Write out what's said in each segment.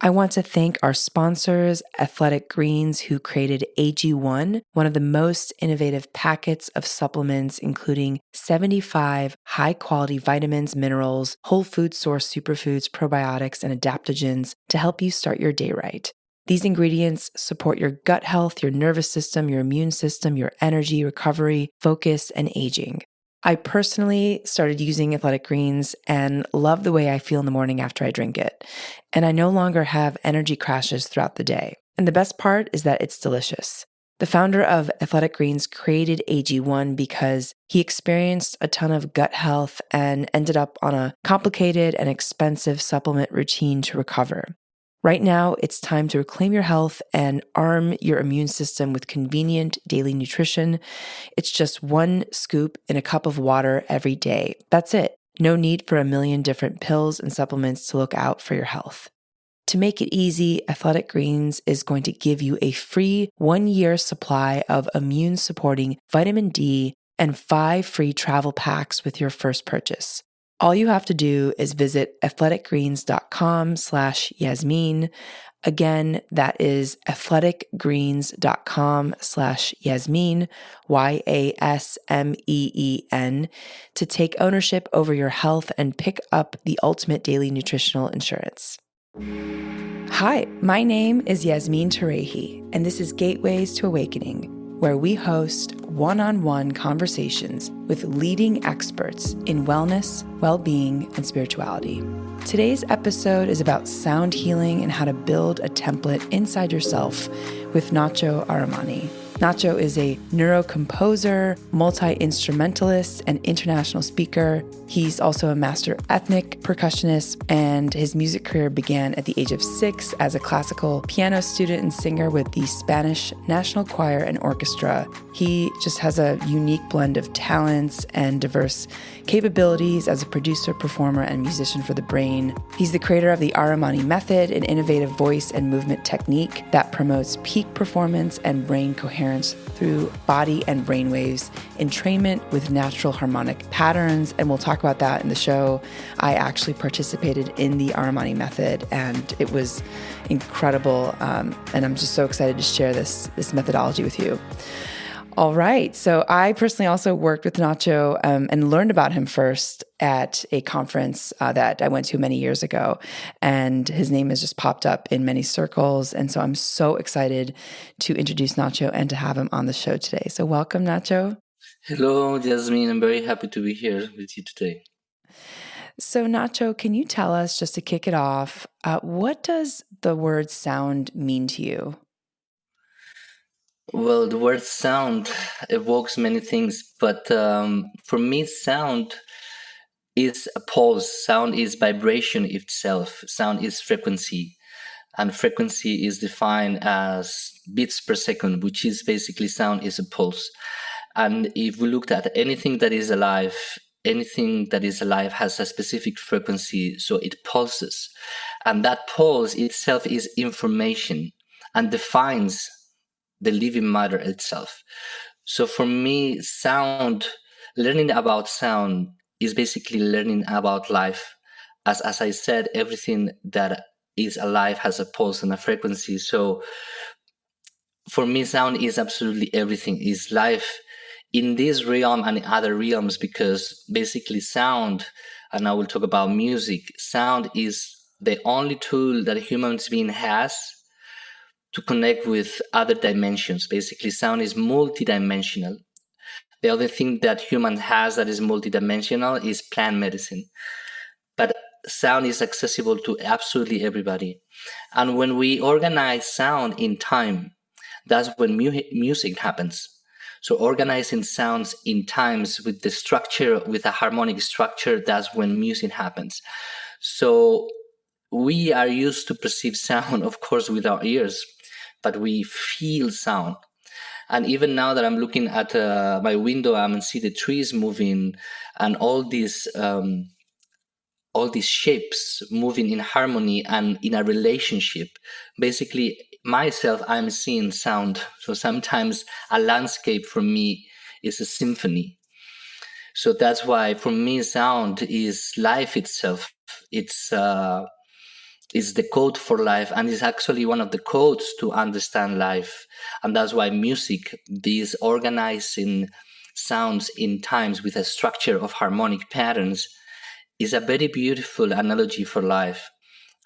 I want to thank our sponsors, Athletic Greens, who created AG1, one of the most innovative packets of supplements, including 75 high-quality vitamins, minerals, whole food source superfoods, probiotics, and adaptogens to help you start your day right. These ingredients support your gut health, your nervous system, your immune system, your energy, recovery, focus, and aging. I personally started using Athletic Greens and love the way I feel in the morning after I drink it. And I no longer have energy crashes throughout the day. And the best part is that it's delicious. The founder of Athletic Greens created AG1 because he experienced a ton of gut health and ended up on a complicated and expensive supplement routine to recover. Right now, it's time to reclaim your health and arm your immune system with convenient daily nutrition. It's just one scoop in a cup of water every day. That's it. No need for a million different pills and supplements to look out for your health. To make it easy, Athletic Greens is going to give you a free 1-year supply of immune-supporting vitamin D and 5 free travel packs with your first purchase. All you have to do is visit athleticgreens.com/Yasmin. Again, that is athleticgreens.com/Yasmin, YASMEEN, to take ownership over your health and pick up the ultimate daily nutritional insurance. Hi, my name is Yasmin Tarehi, and this is Gateways to Awakening, where we host one-on-one conversations with leading experts in wellness, well-being, and spirituality. Today's episode is about sound healing and how to build a template inside yourself with Nacho Arimany. Nacho is a neuro-composer, multi-instrumentalist, and international speaker. He's also a master ethnic percussionist, and his music career began at the age of 6 as a classical piano student and singer with the Spanish National Choir and Orchestra. He just has a unique blend of talents and diverse capabilities as a producer, performer, and musician for the brain. He's the creator of the Arimany Method, an innovative voice and movement technique that promotes peak performance and brain coherence through body and brain waves, entrainment with natural harmonic patterns, and we'll talk about that in the show. I actually participated in the Arimany Method, and it was incredible, and I'm just so excited to share this methodology with you. All right. So I personally also worked with Nacho and learned about him first at a conference that I went to many years ago. And his name has just popped up in many circles. And so I'm so excited to introduce Nacho and to have him on the show today. So welcome, Nacho. Hello, Jasmine. I'm very happy to be here with you today. So Nacho, can you tell us, just to kick it off, what does the word sound mean to you? Well, the word sound evokes many things, but for me, sound is a pulse. Sound is vibration itself. Sound is frequency, and frequency is defined as beats per second, which is basically sound is a pulse. And if we looked at anything that is alive, anything that is alive has a specific frequency, so it pulses. And that pulse itself is information and defines the living matter itself. So for me, learning about sound is basically learning about life. As I said, everything that is alive has a pulse and a frequency. So for me, sound is absolutely everything, is life in this realm and in other realms, because basically sound, and I will talk about music, sound is the only tool that a human being has to connect with other dimensions. Basically, sound is multidimensional. The other thing that human has that is multidimensional is plant medicine. But sound is accessible to absolutely everybody. And when we organize sound in time, that's when music happens. So organizing sounds in times with the structure, with a harmonic structure, that's when music happens. So we are used to perceive sound, of course, with our ears, but we feel sound. And even now that I'm looking at my window, I can see the trees moving and all these shapes moving in harmony and in a relationship. Basically, myself, I'm seeing sound. So sometimes a landscape for me is a symphony. So that's why for me, sound is life itself. It's is the code for life, and is actually one of the codes to understand life. And that's why music, these organizing sounds in times with a structure of harmonic patterns, is a very beautiful analogy for life.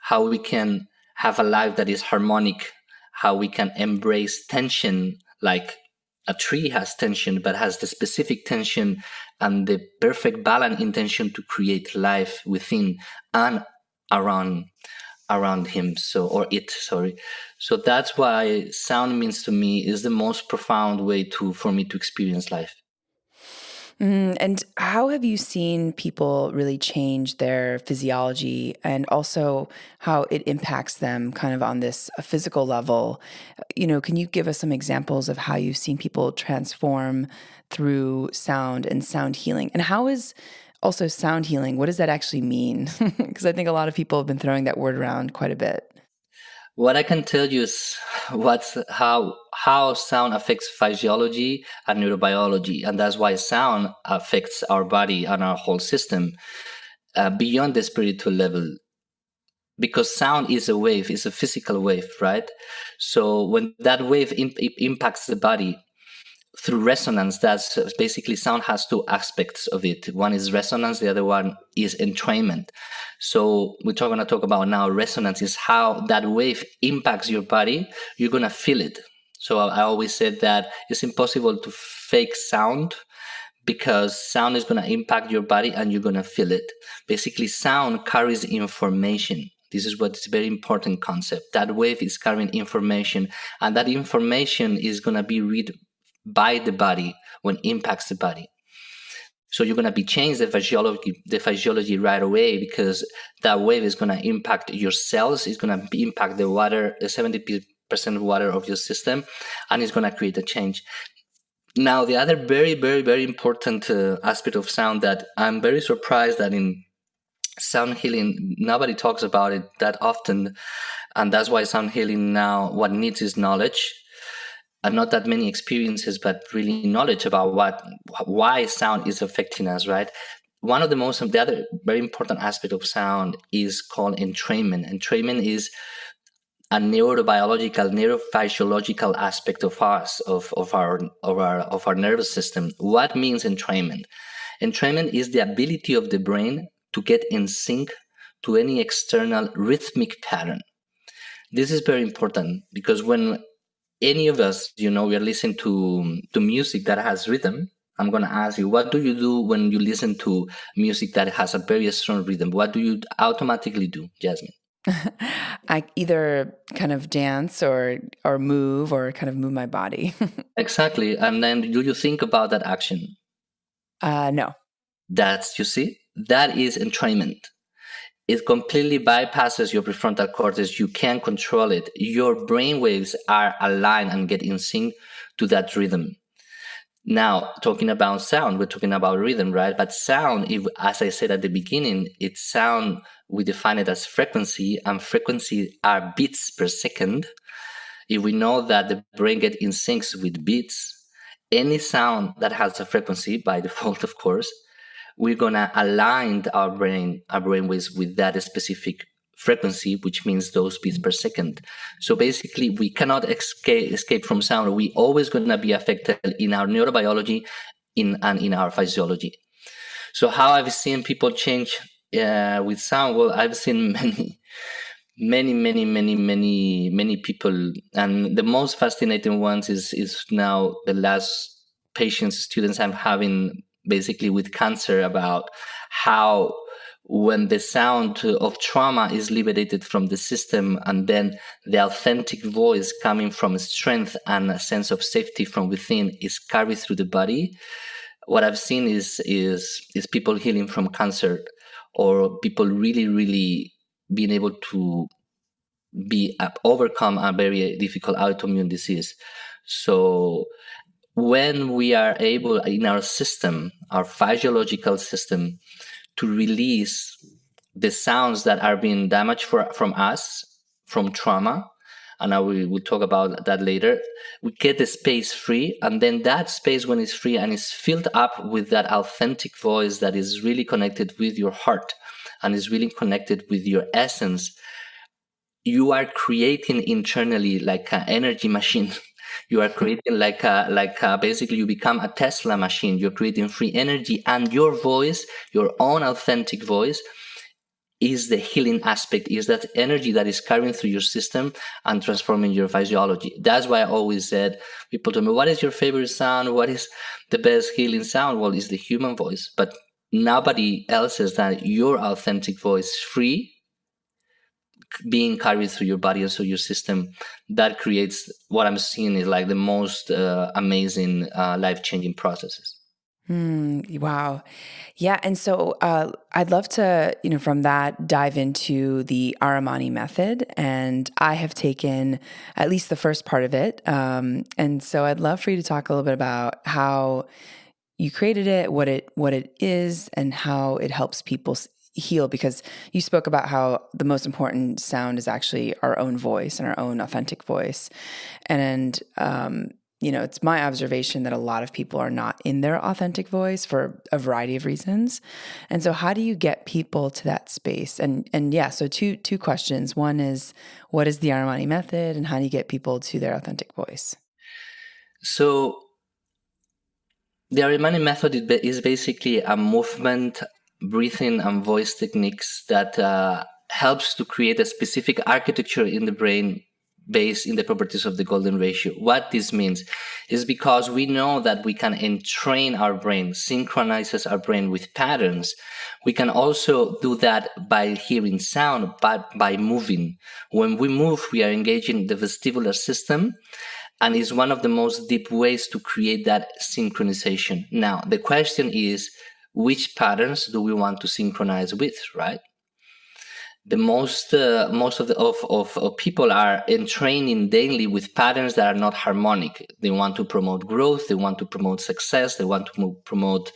How we can have a life that is harmonic, how we can embrace tension, like a tree has tension, but has the specific tension and the perfect balance intention to create life within and around him, or it, sorry. So that's why sound means to me is the most profound way for me to experience life. And how have you seen people really change their physiology, and also how it impacts them kind of on this physical level? Can you give us some examples of how you've seen people transform through sound and sound healing? And how is also sound healing? What does that actually mean? Because I think a lot of people have been throwing that word around quite a bit. What I can tell you is how sound affects physiology and neurobiology, and that's why sound affects our body and our whole system beyond the spiritual level. Because sound is a wave, is a physical wave, right? So when that wave impacts the body through resonance, that's basically sound has two aspects of it. One is resonance, the other one is entrainment. So we're going to talk about now resonance is how that wave impacts your body. You're going to feel it. So I always said that it's impossible to fake sound, because sound is going to impact your body and you're going to feel it. Basically, sound carries information. This is what's a very important concept. That wave is carrying information, and that information is going to be read by the body when it impacts the body. So you're going to be change the physiology right away, because that wave is going to impact your cells. It's going to impact the water, the 70% water of your system, and it's going to create a change. Now, the other very, very, very important aspect of sound that I'm very surprised that in sound healing, nobody talks about it that often. And that's why sound healing now, what needs is knowledge. And not that many experiences, but really knowledge about why sound is affecting us, right? One of the other very important aspect of sound is called entrainment. Entrainment is a neurobiological, neurophysiological aspect of us, of our nervous system. What means entrainment? Entrainment is the ability of the brain to get in sync to any external rhythmic pattern. This is very important, because when any of us, we are listening to music that has rhythm, I'm going to ask you, what do you do when you listen to music that has a very strong rhythm? What do you automatically do, Jasmine? I either kind of dance or move, or kind of move my body. Exactly. And then do you think about that action? No. You see, that is entrainment. It completely bypasses your prefrontal cortex. You can't control it. Your brain waves are aligned and get in sync to that rhythm. Now, talking about sound, we're talking about rhythm, right? But sound, as I said at the beginning, it's sound, we define it as frequency, and frequency are beats per second. If we know that the brain gets in sync with beats, any sound that has a frequency, by default, of course, we're gonna align our brainwaves with that specific frequency, which means those beats per second. So basically, we cannot escape from sound. We always gonna be affected in our neurobiology, and in our physiology. So how I've seen people change with sound? Well, I've seen many people, and the most fascinating ones is now the last patients, students I'm having, basically with cancer, about how when the sound of trauma is liberated from the system, and then the authentic voice coming from strength and a sense of safety from within is carried through the body, what I've seen is people healing from cancer, or people really being able to overcome a very difficult autoimmune disease. So when we are able in our system, our physiological system, to release the sounds that are being damaged from us, from trauma, and we will talk about that later, we get the space free, and then that space, when it's free and is filled up with that authentic voice that is really connected with your heart and is really connected with your essence, you are creating internally like an energy machine. You are creating basically you become a Tesla machine. You're creating free energy, and your voice, your own authentic voice, is the healing aspect, is that energy that is carrying through your system and transforming your physiology. That's why I always said, people tell me, what is your favorite sound? What is the best healing sound? Well, it's the human voice, but nobody else says that your authentic voice, free, being carried through your body and through your system, that creates what I'm seeing is like the most amazing life-changing processes. Wow. Yeah. And so I'd love to, from that dive into the Arimany method. And I have taken at least the first part of it. And so I'd love for you to talk a little bit about how you created it, what it is, and how it helps people heal, because you spoke about how the most important sound is actually our own voice and our own authentic voice. And it's my observation that a lot of people are not in their authentic voice for a variety of reasons. And so how do you get people to that space? And yeah, so two questions. One is, what is the Arimany method, and how do you get people to their authentic voice? So the Arimany method is basically a movement, breathing, and voice techniques that helps to create a specific architecture in the brain based in the properties of the golden ratio. What this means is because we know that we can entrain our brain, synchronizes our brain with patterns. We can also do that by hearing sound, but by moving. When we move, we are engaging the vestibular system, and is one of the most deep ways to create that synchronization. Now, the question is, which patterns do we want to synchronize with, right? The most of people are entraining daily with patterns that are not harmonic. They want to promote growth, they want to promote success, they want to promote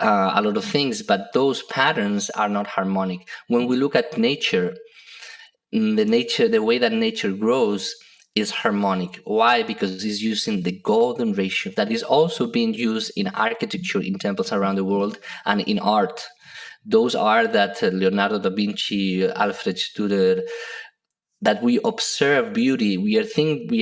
a lot of things, but those patterns are not harmonic. When we look at nature, the way that nature grows is harmonic. Why? Because it's using the golden ratio that is also being used in architecture in temples around the world and in art. Those are that Leonardo da Vinci, Alfred Studer, that we observe beauty. We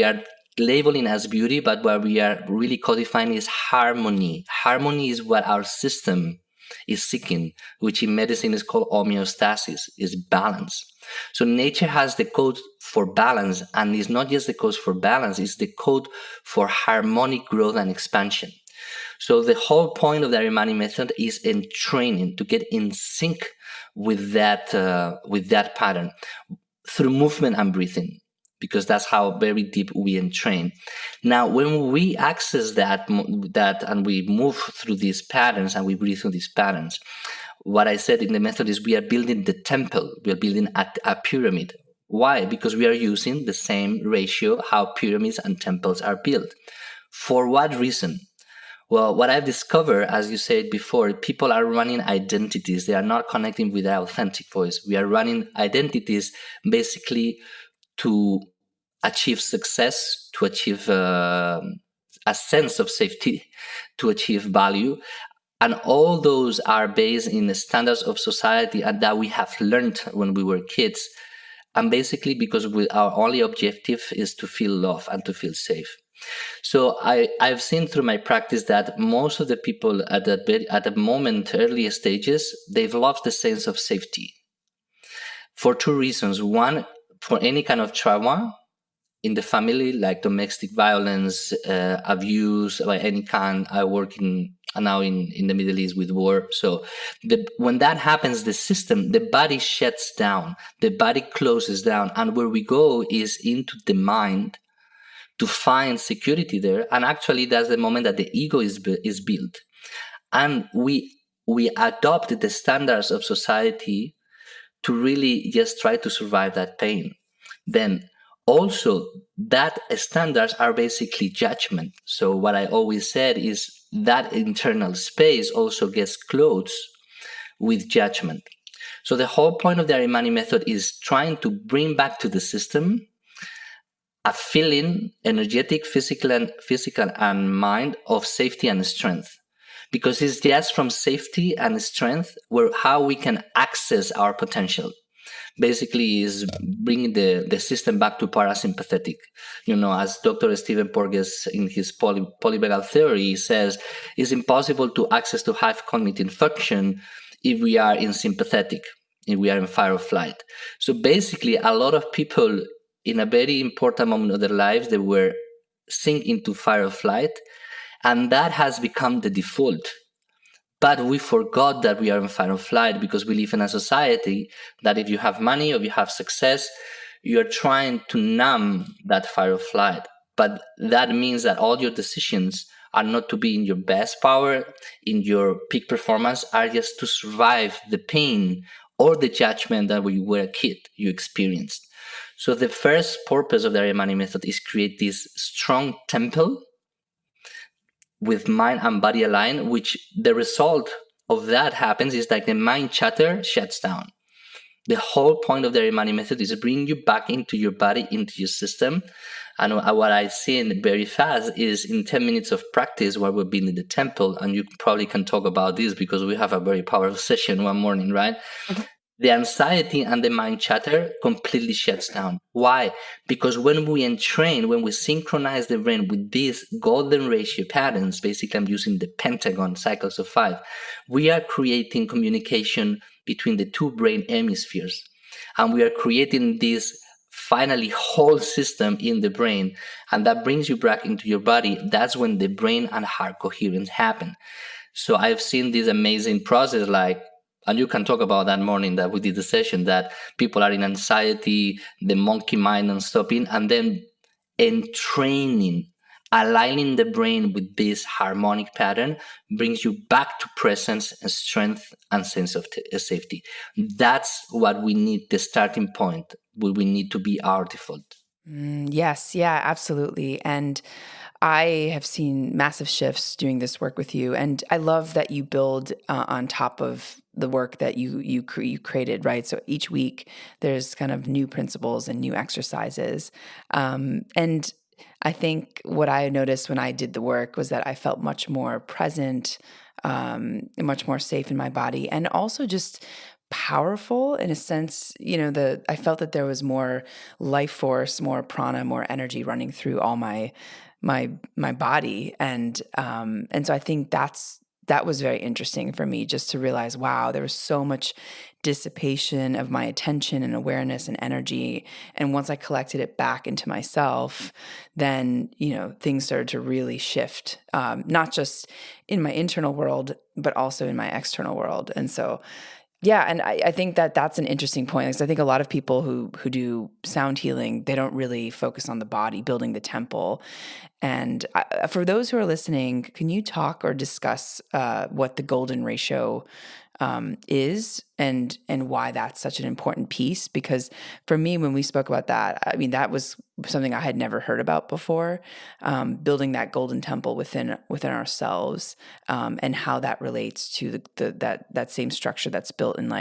are labeling as beauty, but what we are really codifying is harmony. Harmony is what our system is seeking, which in medicine is called homeostasis, is balance. So nature has the code for balance, and it's not just the code for balance, it's the code for harmonic growth and expansion. So the whole point of the Arimany method is in training to get in sync with that pattern through movement and breathing, because that's how very deep we entrain. Now, when we access that and we move through these patterns and we breathe through these patterns, what I said in the method is we are building the temple, we are building a pyramid. Why? Because we are using the same ratio how pyramids and temples are built. For what reason? Well, what I've discovered, as you said before, people are running identities. They are not connecting with their authentic voice. We are running identities basically to achieve success, to achieve a sense of safety, to achieve value. And all those are based in the standards of society and that we have learned when we were kids. And basically because our only objective is to feel love and to feel safe. So I've seen through my practice that most of the people at the moment, early stages, they've lost the sense of safety for two reasons. One, for any kind of trauma in the family, like domestic violence, abuse by any kind. I work now in the Middle East with war. So when that happens, the body shuts down, the body closes down. And where we go is into the mind to find security there. And actually, that's the moment that the ego is built. And we adopt the standards of society to really just try to survive that pain. Then also, that standards are basically judgment. So what I always said is that internal space also gets closed with judgment. So the whole point of the Arimany method is trying to bring back to the system a feeling, energetic, physical and mind, of safety and strength. Because it's just from safety and strength how we can access our potential. basically is bringing the system back to parasympathetic. As Dr. Stephen Porges in his polyvagal theory says, it's impossible to access to high cognitive function if we are in sympathetic, if we are in fight or flight. So basically, a lot of people in a very important moment of their lives, they were sink into fight or flight, and that has become the default. But we forgot that we are in fight or flight because we live in a society that if you have money or you have success, you're trying to numb that fight or flight. But that means that all your decisions are not to be in your best power, in your peak performance, are just to survive the pain or the judgment that when you were a kid you experienced. So the first purpose of the Arimany method is create this strong temple with mind and body aligned, which the result of that happens is like the mind chatter shuts down. The whole point of the Arimany method is bring you back into your body, into your system. And what I see in very fast is in 10 minutes of practice where we've been in the temple, and you probably can talk about this because we have a very powerful session one morning, right? The anxiety and the mind chatter completely shuts down. Why? Because when we entrain, when we synchronize the brain with these golden ratio patterns, basically I'm using the pentagon cycles of 5, we are creating communication between the two brain hemispheres. And we are creating this finally whole system in the brain. And that brings you back into your body. That's when the brain and heart coherence happen. So I've seen this amazing process, and you can talk about that morning that we did the session, that people are in anxiety, the monkey mind and stopping, and then entraining, aligning the brain with this harmonic pattern brings you back to presence and strength and sense of safety. That's what we need, the starting point, where we need to be our default. Yes, yeah, absolutely. And I have seen massive shifts doing this work with you, and I love that you build on top of the work that you created, right? So each week there's kind of new principles and new exercises, and I think what I noticed when I did the work was that I felt much more present, much more safe in my body, and also just powerful in a sense. I felt that there was more life force, more prana, more energy running through all my body, and so I think that was very interesting for me, just to realize, wow, there was so much dissipation of my attention and awareness and energy, and once I collected it back into myself, then things started to really shift, not just in my internal world but also in my external world. And so yeah, and I think that that's an interesting point, because I think a lot of people who do sound healing, they don't really focus on the body, building the temple. And for those who are listening, can you talk or discuss what the golden ratio is, and why that's such an important piece? Because for me, when we spoke about that, I mean, that was something I had never heard about before. Building that golden temple within ourselves, and how that relates to that same structure that's built in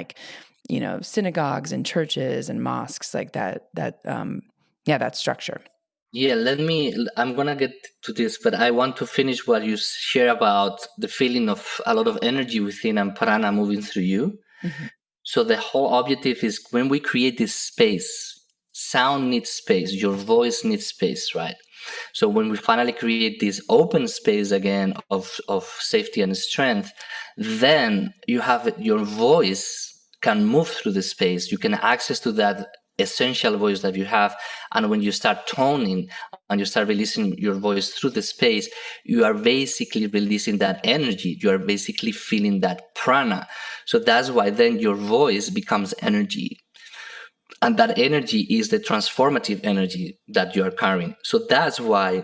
synagogues and churches and mosques, like that structure. Yeah, I'm gonna get to this, but I want to finish what you share about the feeling of a lot of energy within and prana moving through you. Mm-hmm. So the whole objective is when we create this space, sound needs space, your voice needs space, right? So when we finally create this open space again of safety and strength, then you have your voice can move through the space. You can access to that essential voice that you have. And when you start toning and you start releasing your voice through the space, you are basically releasing that energy. You are basically feeling that prana. So that's why then your voice becomes energy. And that energy is the transformative energy that you are carrying. So that's why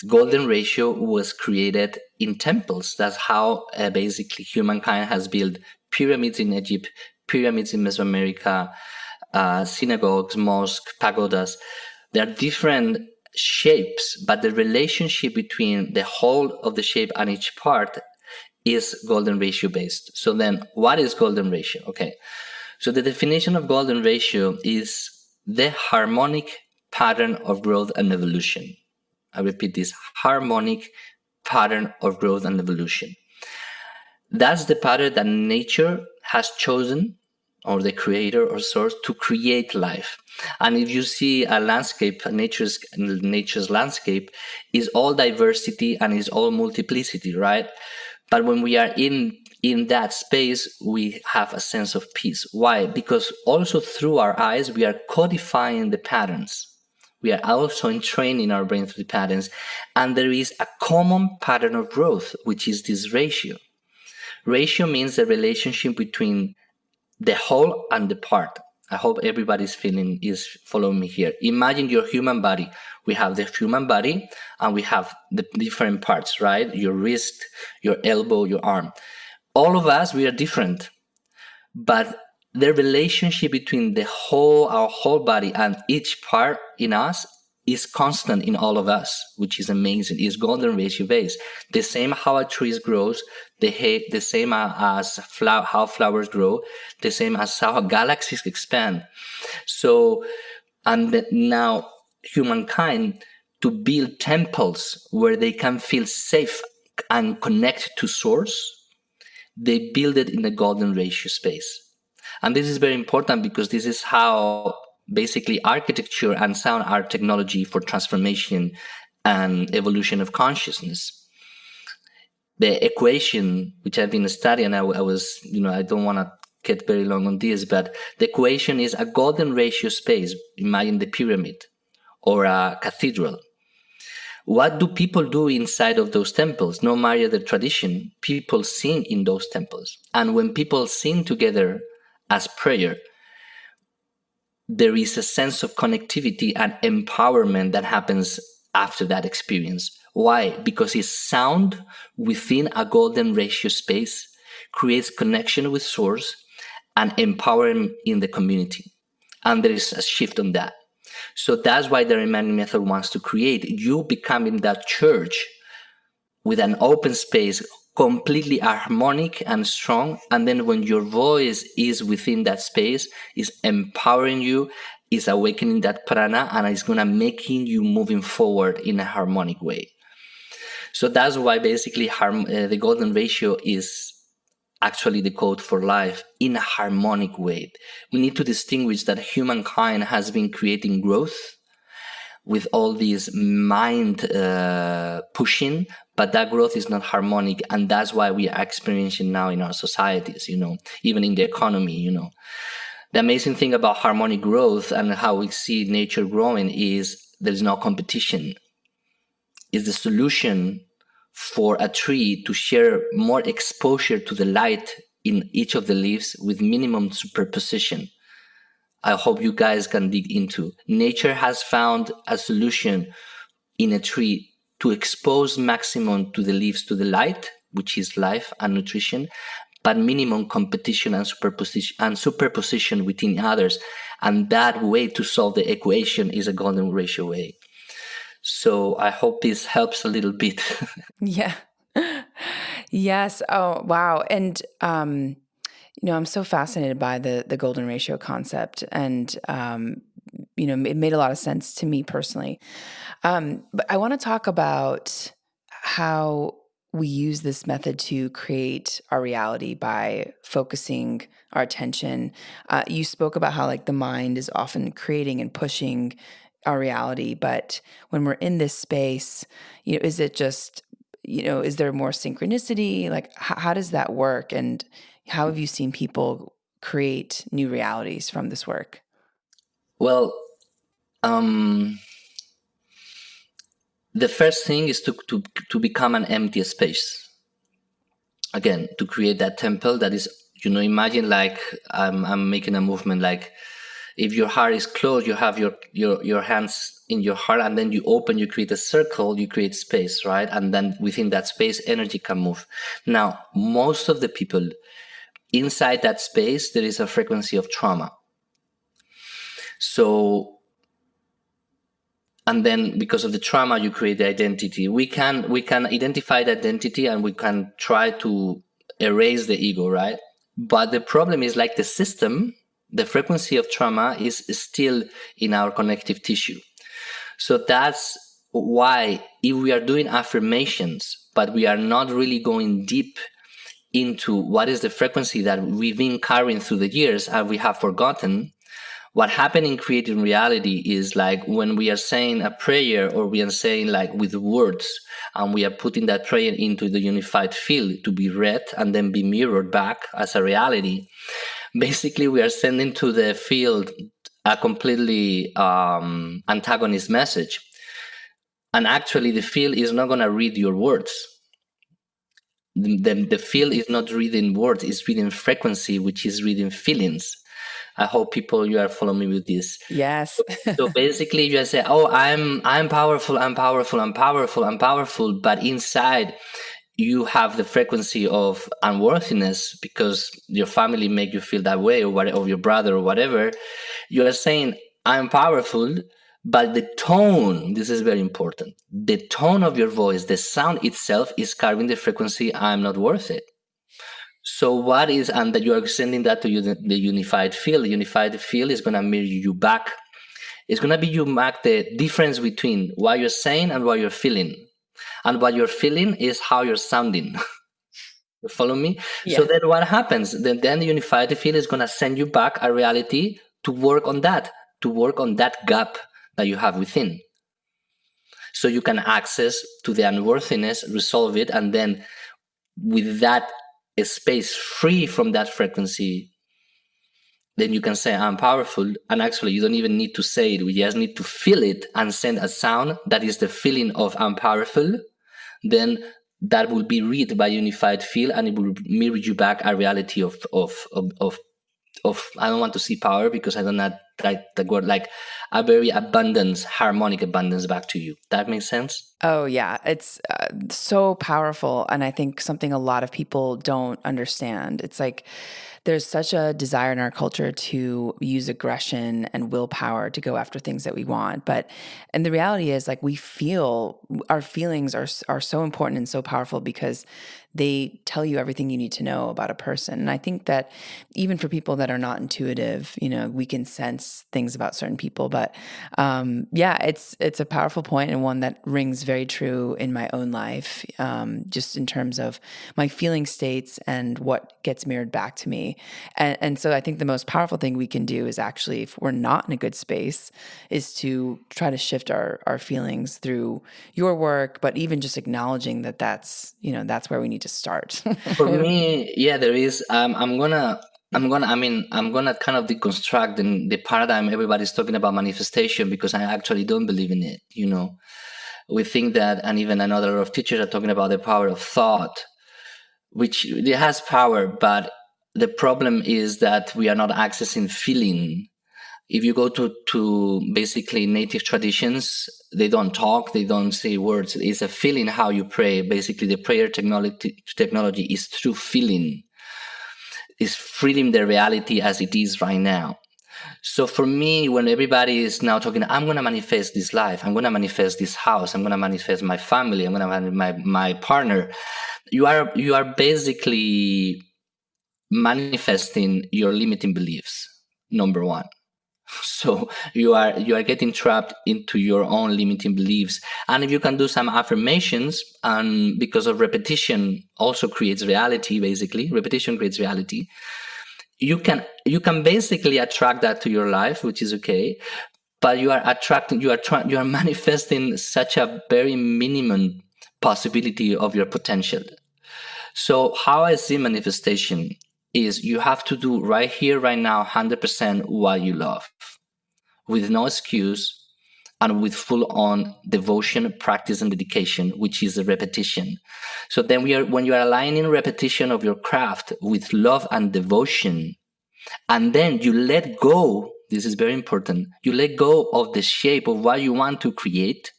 golden ratio was created in temples. That's how basically humankind has built pyramids in Egypt, pyramids in Mesoamerica, synagogues, mosques, pagodas. There are different shapes, but the relationship between the whole of the shape and each part is golden ratio based. So then what is golden ratio? Okay. So the definition of golden ratio is the harmonic pattern of growth and evolution. I repeat this: harmonic pattern of growth and evolution. That's the pattern that nature has chosen or the creator or source to create life. And if you see a landscape, nature's landscape is all diversity and is all multiplicity, right? But when we are in that space, we have a sense of peace. Why? Because also through our eyes, we are codifying the patterns. We are also entraining our brain through the patterns. And there is a common pattern of growth, which is this ratio. Ratio means the relationship between the whole and the part. I hope everybody's is following me here. Imagine your human body. We have the human body and we have the different parts, right? Your wrist, your elbow, your arm. All of us, we are different, but the relationship between our whole body and each part in us is constant in all of us, which is amazing. It's golden ratio based. The same how a tree grows, the same as how flowers grow, the same as how galaxies expand. So, and now humankind to build temples where they can feel safe and connect to source, they build it in the golden ratio space. And this is very important because this is how basically architecture and sound are technology for transformation and evolution of consciousness. The equation, which I've been studying, I was, I don't want to get very long on this, but the equation is a golden ratio space. Imagine the pyramid or a cathedral. What do people do inside of those temples? No matter the tradition, people sing in those temples. And when people sing together as prayer, there is a sense of connectivity and empowerment that happens after that experience. Why? Because it's sound within a golden ratio space, creates connection with source and empowerment in the community. And there is a shift on that. So that's why the Arimany Method wants to create you becoming that church with an open space, completely harmonic and strong. And then when your voice is within that space, is empowering you, is awakening that prana, and it's going to making you moving forward in a harmonic way. So that's why basically the golden ratio is actually the code for life in a harmonic way. We need to distinguish that humankind has been creating growth with all these mind pushing, but that growth is not harmonic. And that's why we are experiencing now in our societies, even in the economy, The amazing thing about harmonic growth and how we see nature growing is there's no competition. It's the solution for a tree to share more exposure to the light in each of the leaves with minimum superposition. I hope you guys can dig into. Nature has found a solution in a tree to expose maximum to the leaves to the light, which is life and nutrition, but minimum competition and superposition within others. And that way to solve the equation is a golden ratio way. So I hope this helps a little bit. Yeah. Yes. Oh, wow. And, I'm so fascinated by the golden ratio concept, and it made a lot of sense to me personally. But I want to talk about how we use this method to create our reality by focusing our attention. You spoke about how the mind is often creating and pushing our reality, but when we're in this space, is it just is there more synchronicity? How does that work? And how have you seen people create new realities from this work? Well, the first thing is to become an empty space. Again, to create that temple that is, imagine I'm making a movement if your heart is closed, you have your hands in your heart, and then you open, you create a circle, you create space, right? And then within that space, energy can move. Now, most of the people inside that space, there is a frequency of trauma. So, and then because of the trauma, you create the identity. We can identify the identity and we can try to erase the ego, right? But the problem is the system, the frequency of trauma is still in our connective tissue. So that's why if we are doing affirmations, but we are not really going deep into what is the frequency that we've been carrying through the years and we have forgotten, what happened in creating reality is like when we are saying a prayer or we are saying like with words and we are putting that prayer into the unified field to be read and then be mirrored back as a reality, basically we are sending to the field a completely antagonist message. And actually the field is not going to read your words. The field is not reading words, it's reading frequency, which is reading feelings. I hope people, you are following me with this. Yes. So basically you say, oh, I'm powerful, I'm powerful, I'm powerful, I'm powerful. But inside you have the frequency of unworthiness because your family make you feel that way, or your brother or whatever. You are saying, I'm powerful, but the tone, this is very important. The tone of your voice, the sound itself is carrying the frequency, I'm not worth it. So what is, and that you are sending that to you, the unified field. The unified field is going to mirror you back. It's going to be you back the difference between what you're saying and what you're feeling. And what you're feeling is how you're sounding. You follow me? Yeah. So then what happens? Then the unified field is going to send you back a reality to work on that gap that you have within. So you can access to the unworthiness, resolve it, and then with that space free from that frequency, then you can say, I'm powerful. And actually, you don't even need to say it. We just need to feel it and send a sound that is the feeling of I'm powerful. Then that will be read by unified field and it will mirror you back a reality of I don't want to see power because I don't know that word, like a very abundance, harmonic abundance back to you. That makes sense? Oh, yeah. It's so powerful. And I think something a lot of people don't understand. It's like there's such a desire in our culture to use aggression and willpower to go after things that we want. And the reality is, like, we feel our feelings are so important and so powerful because they tell you everything you need to know about a person. And I think that even for people that are not intuitive, we can sense things about certain people. But yeah, it's a powerful point and one that rings very true in my own life, just in terms of my feeling states and what gets mirrored back to me. And so I think the most powerful thing we can do is actually, if we're not in a good space, is to try to shift our feelings through your work, but even just acknowledging that's where we need to start. For me, yeah, there is. I'm gonna kind of deconstruct the paradigm everybody's talking about manifestation because I actually don't believe in it. We think that, and even another lot of teachers are talking about the power of thought, which it has power, but the problem is that we are not accessing feeling. If you go to basically native traditions, they don't talk, they don't say words. It's a feeling how you pray. Basically, the prayer technology is through feeling, is feeling the reality as it is right now. So for me, when everybody is now talking, I'm going to manifest this life, I'm going to manifest this house, I'm going to manifest my family, I'm going to manifest my partner, you are basically manifesting your limiting beliefs, number one. So you are getting trapped into your own limiting beliefs. And if you can do some affirmations, and because of repetition also creates reality, basically repetition creates reality, you can basically attract that to your life, which is okay. But you are manifesting such a very minimum possibility of your potential. So how I see manifestation is you have to do right here, right now, 100% what you love, with no excuse, and with full-on devotion, practice, and dedication, which is the repetition. So then when you are aligning repetition of your craft with love and devotion, and then you let go, this is very important, you let go of the shape of what you want to create,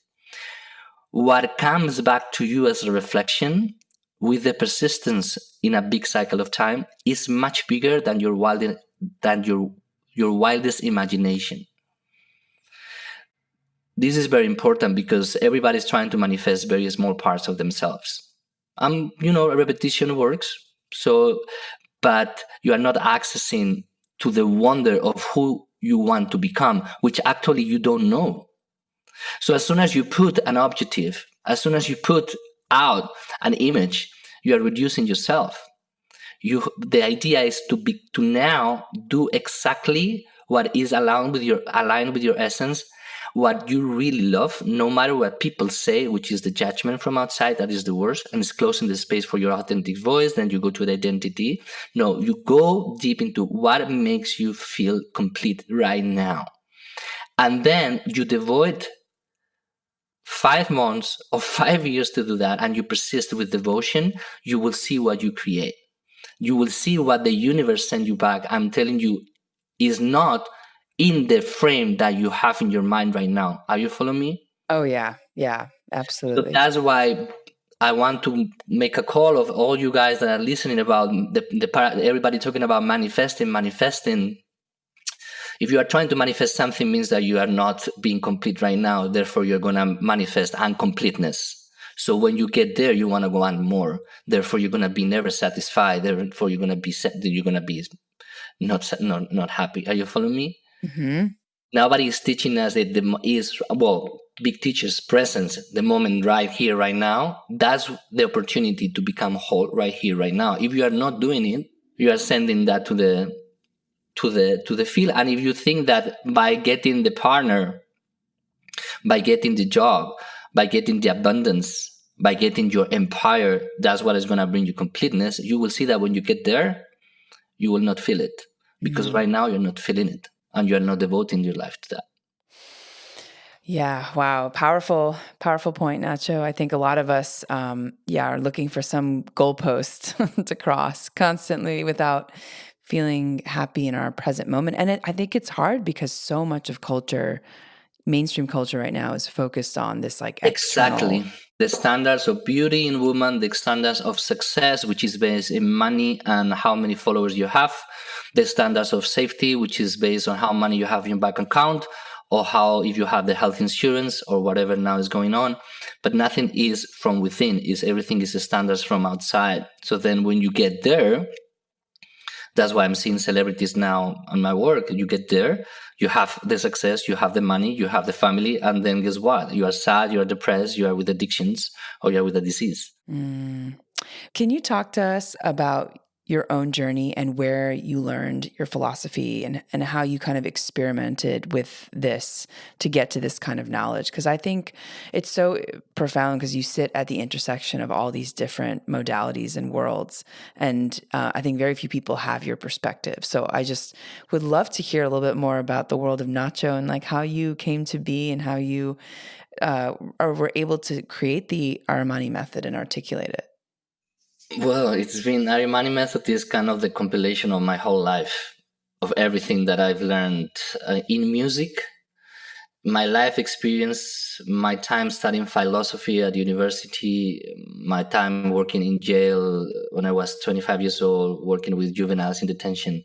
what comes back to you as a reflection with the persistence in a big cycle of time is much bigger than your wildest imagination. This is very important because everybody's trying to manifest very small parts of themselves. Repetition works. So, but you are not accessing to the wonder of who you want to become, which actually you don't know. So as soon as you put an objective, as soon as you put out an image, you are reducing yourself. The idea is to now do exactly what is aligned with your essence, what you really love, no matter what people say, which is the judgment from outside. That is the worst, and it's closing the space for your authentic voice. Then you go to the identity. No, you go deep into what makes you feel complete right now, and then you devote 5 months or 5 years to do that, and you persist with devotion. You will see what you create. You will see what the universe send you back. I'm telling you, is not in the frame that you have in your mind right now. Are you following me? Oh, yeah. Yeah, So absolutely. that's why I want to make a call of all you guys that are listening about everybody talking about manifesting. If you are trying to manifest something, means that you are not being complete right now. Therefore, you're going to manifest uncompleteness. So when you get there, you want to want more. Therefore, you're going to be never satisfied. Therefore, you're going to be not happy. Are you following me? Mm-hmm. Nobody is teaching us that big teachers' presence, the moment right here, right now. That's the opportunity to become whole right here, right now. If you are not doing it, you are sending that to the field. And if you think that by getting the partner, by getting the job, by getting the abundance, by getting your empire, that's what is going to bring you completeness, you will see that when you get there, you will not feel it, because right now you're not feeling it, and you're not devoting your life to that. Yeah. Wow. Powerful point, Nacho. I think a lot of us, are looking for some goalpost to cross constantly without feeling happy in our present moment. And I think it's hard because so much of culture, mainstream culture right now, is focused on this like external. Exactly. The standards of beauty in women, the standards of success, which is based in money and how many followers you have, the standards of safety, which is based on how money you have in your bank account, or how if you have the health insurance or whatever now is going on. But nothing is from within. Everything is the standards from outside. So then when you get there, that's why I'm seeing celebrities now on my work. You get there, you have the success, you have the money, you have the family, and then guess what? You are sad, you are depressed, you are with addictions, or you are with a disease. Can you talk to us about your own journey and where you learned your philosophy and how you kind of experimented with this to get to this kind of knowledge? Because I think it's so profound because you sit at the intersection of all these different modalities and worlds. And I think very few people have your perspective. So I just would love to hear a little bit more about the world of Nacho and like how you came to be and how you were able to create the Arimany method and articulate it. Well, it's been Arimany Method is kind of the compilation of my whole life, of everything that I've learned in music, my life experience, my time studying philosophy at university, my time working in jail when I was 25 years old, working with juveniles in detention,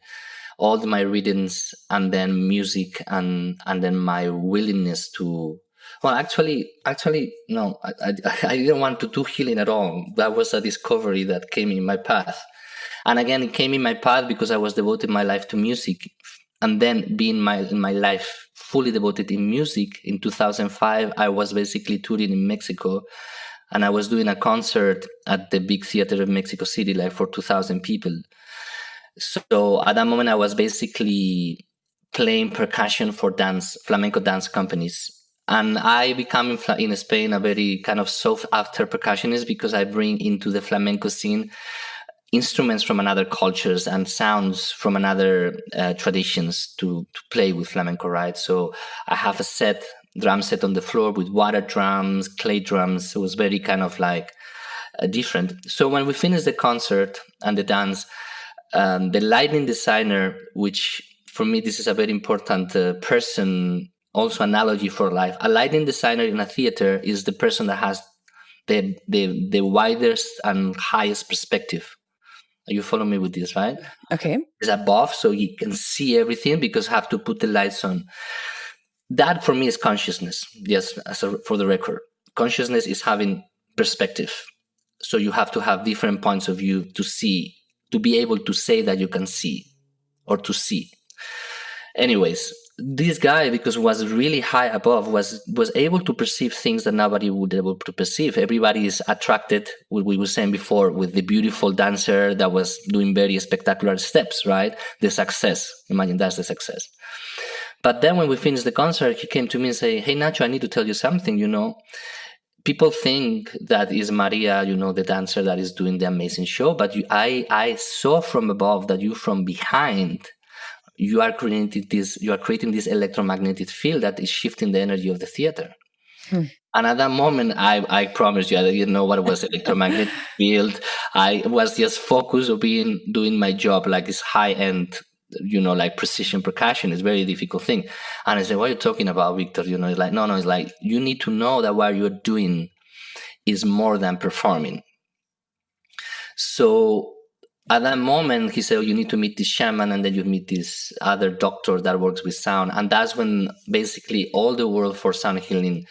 all my readings, and then music, and then my willingness to. Well, actually, no. I didn't want to do healing at all. That was a discovery that came in my path, and again, it came in my path because I was devoting my life to music, and then being in my life fully devoted in music. In 2005, I was basically touring in Mexico, and I was doing a concert at the big theater of Mexico City, like for 2,000 people. So at that moment, I was basically playing percussion for flamenco dance companies. And I became in Spain a very kind of sought after percussionist because I bring into the flamenco scene instruments from another cultures and sounds from another traditions to play with flamenco, right? So I have a drum set on the floor with water drums, clay drums. It was very kind of like different. So when we finished the concert and the dance, the lighting designer, which for me this is a very important person, also analogy for life. A lighting designer in a theater is the person that has the widest and highest perspective. You follow me with this, right? Okay. It's above, so you can see everything because I have to put the lights on. That for me is consciousness. Yes, for the record, consciousness is having perspective. So you have to have different points of view to see, to be able to say that you can see or to see. Anyways, this guy, because was really high above, was able to perceive things that nobody would be able to perceive. Everybody is attracted, what we were saying before, with the beautiful dancer that was doing very spectacular steps, right? The success. Imagine that's the success. But then when we finished the concert, he came to me and said, "Hey, Nacho, I need to tell you something, People think that is Maria, the dancer that is doing the amazing show, but I saw from above that you from behind, you are creating this electromagnetic field that is shifting the energy of the theater." And at that moment, I promise you, I didn't know what was electromagnetic field. I was just focused on doing my job, like this high end, like precision percussion. It's a very difficult thing. And I said, "What are you talking about, Victor?" It's like, no, it's like, you need to know that what you're doing is more than performing. So at that moment, he said, "You need to meet this shaman, and then you meet this other doctor that works with sound." And that's when basically all the world for sound healing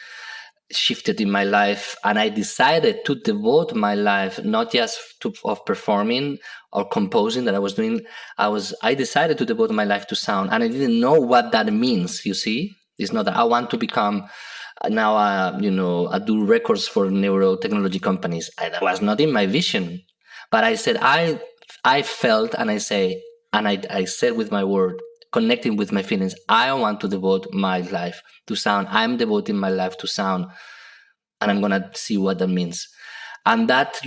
shifted in my life. And I decided to devote my life not just of performing or composing that I was doing. I decided to devote my life to sound, and I didn't know what that means. You see, it's not that I want to become now, I do records for neurotechnology companies. That was not in my vision. But I said, I felt, and I said with my word, connecting with my feelings, I want to devote my life to sound. I'm devoting my life to sound, and I'm going to see what that means. And that,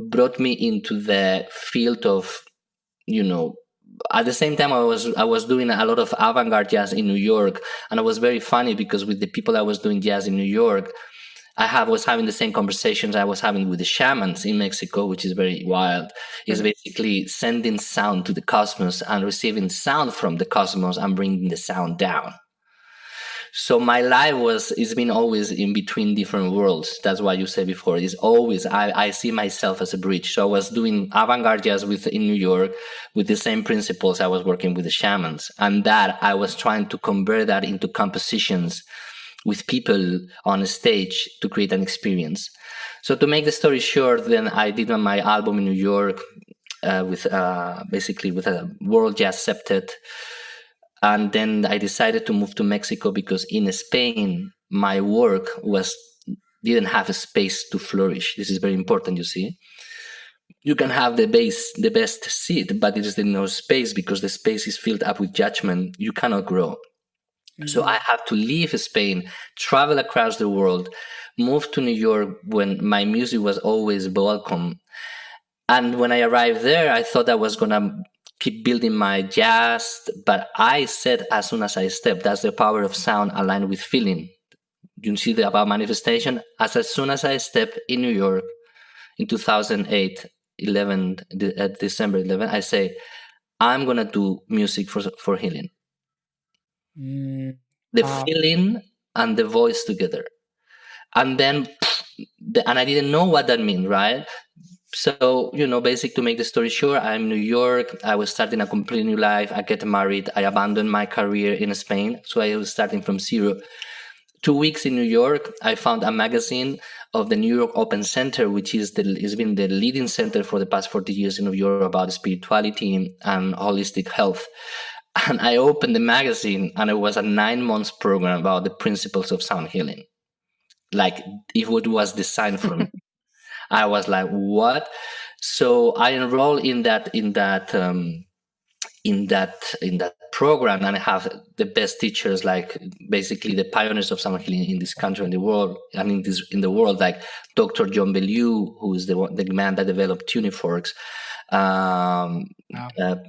brought me into the field of, at the same time, I was doing a lot of avant-garde jazz in New York. And it was very funny because with the people I was doing jazz in New York, was having the same conversations I was having with the shamans in Mexico, which is very wild. Is basically sending sound to the cosmos and receiving sound from the cosmos and bringing the sound down. So my life it's been always in between different worlds. That's what you said before. It's always, I see myself as a bridge. So I was doing avant-garde jazz in New York with the same principles I was working with the shamans. And that I was trying to convert that into compositions with people on a stage to create an experience. So to make the story short, then I did my album in New York with a World Jazz Septet. And then I decided to move to Mexico because in Spain, my work didn't have a space to flourish. This is very important, you see. You can have the best seed, but there is no space because the space is filled up with judgment. You cannot grow. So I have to leave Spain, travel across the world, move to New York when my music was always welcome. And when I arrived there, I thought I was going to keep building my jazz. But I said, as soon as I stepped, that's the power of sound aligned with feeling. You see about manifestation? As soon as I stepped in New York in 2008, December 11, I say, I'm going to do music for healing. The feeling and the voice together. And then, and I didn't know what that meant, right? So, basic to make the story short, I'm in New York. I was starting a completely new life. I get married. I abandoned my career in Spain. So I was starting from zero. 2 weeks in New York, I found a magazine of the New York Open Center, which has been the leading center for the past 40 years in New York about spirituality and holistic health. And I opened the magazine, and it was a 9-month program about the principles of sound healing. Like if it was designed for me. I was like, what? So I enrolled in that program, and I have the best teachers, like basically the pioneers of sound healing in this country and the world, and in the world, like Dr. John Bellew, who is the man that developed Tuniforks,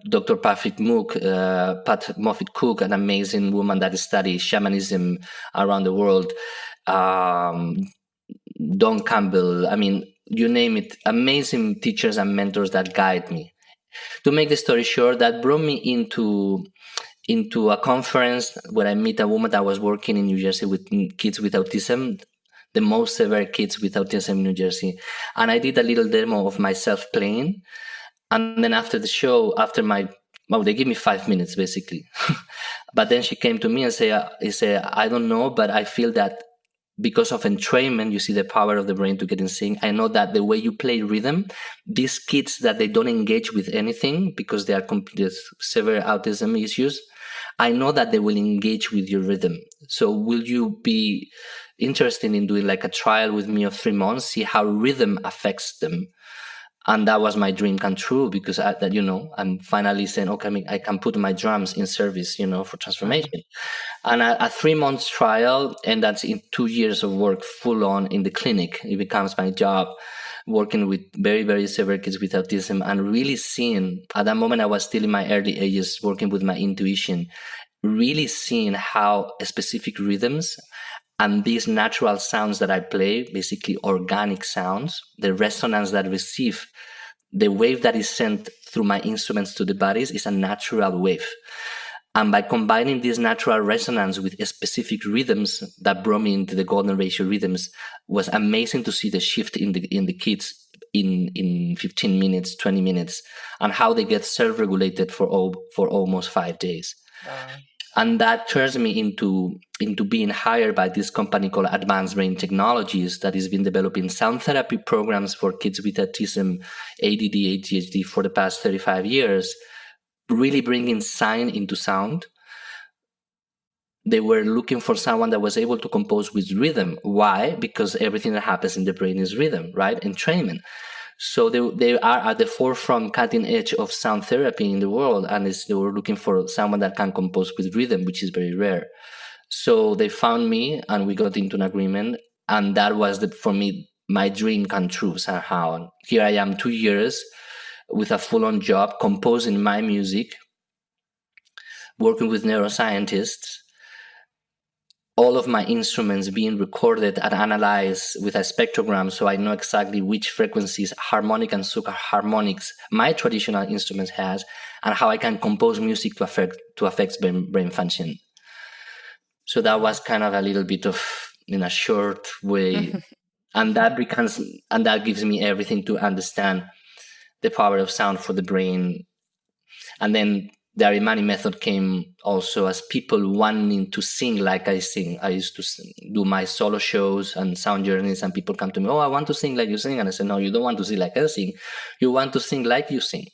Dr. Pat Moffitt Cook, an amazing woman that studies shamanism around the world, Don Campbell, I mean, you name it, amazing teachers and mentors that guide me. To make the story short, that brought me into a conference where I met a woman that was working in New Jersey with kids with autism, the most severe kids with autism in New Jersey. And I did a little demo of myself playing. And then after the show, they gave me 5 minutes basically. But then she came to me and said, I don't know, but I feel that because of entrainment, you see the power of the brain to get in sync. I know that the way you play rhythm, these kids that they don't engage with anything because they are severe autism issues, I know that they will engage with your rhythm. So will you be interested in doing like a trial with me of 3 months, see how rhythm affects them? And that was my dream come true, because I'm finally saying, okay, I can put my drums in service, for transformation. And a 3 months trial, and that's in 2 years of work full on in the clinic. It becomes my job, working with very, very severe kids with autism, and really seeing, at that moment I was still in my early ages, working with my intuition, really seeing how specific rhythms and these natural sounds that I play, basically organic sounds, the resonance that receive, the wave that is sent through my instruments to the bodies is a natural wave. And by combining this natural resonance with specific rhythms that brought me into the golden ratio rhythms, was amazing to see the shift in the kids in 15 minutes, 20 minutes, and how they get self-regulated for almost 5 days. Wow. And that turns me into being hired by this company called Advanced Brain Technologies that has been developing sound therapy programs for kids with autism, ADD, ADHD for the past 35 years, really bringing sign into sound. They were looking for someone that was able to compose with rhythm. Why? Because everything that happens in the brain is rhythm, right? Entrainment. So they are at the forefront, cutting edge of sound therapy in the world, and they were looking for someone that can compose with rhythm, which is very rare. So they found me, and we got into an agreement, and that was for me my dream come true somehow. Here I am, 2 years with a full-on job, composing my music, working with neuroscientists, all of my instruments being recorded and analyzed with a spectrogram, so I know exactly which frequencies, harmonic and superharmonics, my traditional instruments has, and how I can compose music to affect brain function. So that was kind of a little bit of, in a short way, and that gives me everything to understand the power of sound for the brain. And then the Arimany Method came also as people wanting to sing like I sing. I used to do my solo shows and sound journeys, and people come to me, oh, I want to sing like you sing. And I said, no, you don't want to sing like I sing. You want to sing like you sing.